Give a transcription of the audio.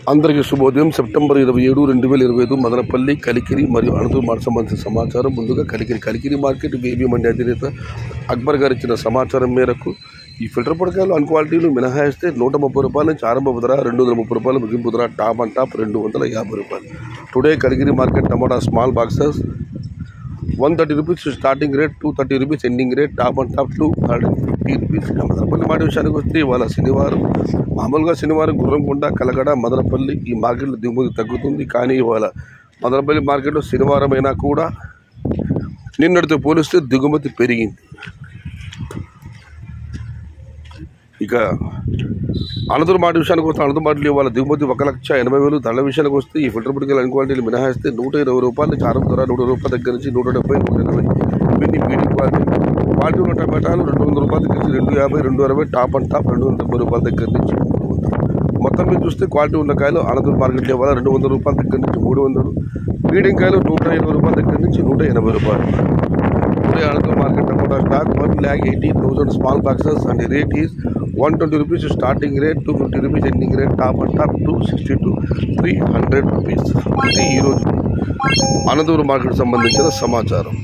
అందరికీ శుభోదయం. సెప్టెంబర్ 27, 2025 మదనపల్లి, కలికిరి మరియు అనంతపురం మార్కెట్ సంబంధించిన సమాచారం. ముందుగా కలికిరి మార్కెట్ బేబీ మండి అధినేత అక్బర్ గారు ఇచ్చిన సమాచారం మేరకు ఈ ఫిల్టర్ పొడకాయలు అన్ క్వాలిటీలు మినహాయిస్తే 130 రూపాయల నుంచి ఆరంభ ధర, 230 రూపాయలు ముగింపు ధర, టాప్ అండ్ టాప్ 250 రూపాయలు. Today Kalikiri market tomato small boxes 130 rupees starting rate, 230 rupees ending rate, top and top 250 rupees. Madanapalle మాట విషయానికి వస్తే ఇవాళ శనివారం. మామూలుగా శనివారం గుర్రంకొండ, కలగడ, మదనపల్లి ఈ మార్కెట్లో దిగుమతి తగ్గుతుంది. కానీ ఇవాళ మదనపల్లి మార్కెట్లో శనివారం అయినా కూడా నిన్నటితో పోలిస్తే దిగుమతి పెరిగింది. ఇక అనంతపురం మాట విషయానికి వస్తే అనంతపురం మాటలు ఇవాళ దిగుమతి 1,80,000. ధరల విషయానికి వస్తే ఈ ఫిల్టర్ పొడికలు అన్ క్వాలిటీలు మినహాయిస్తే 120 రూపాయల నుంచి ఆరంభ ధర, 100 రూపాయల దగ్గర నుంచి 170, 180. ఇవన్నీ మీడియం క్వాలిటీ ఉన్న టమాటాలు 200 రూపాయల దగ్గర నుంచి 250, 260, టాప్ అండ్ టాప్ 270 రూపాయల దగ్గర నుంచి 300. మొత్తం మీద చూస్తే క్వాలిటీ ఉన్న కాయలు అనంతపురం మార్కెట్లో ఇవాళ 200 రూపాయల దగ్గర నుంచి 300. మీడియం కాయలు 120 రూపాయల దగ్గర నుంచి 180 రూపాయలు. Today Anantapur market tomato stock 1,80,000 small boxes and the rate is 120 rupees starting rate, 250 rupees ending rate, top and top 260 to 300 rupees. ఇది ఈరోజు అనంతపురం మార్కెట్ సంబంధించిన సమాచారం.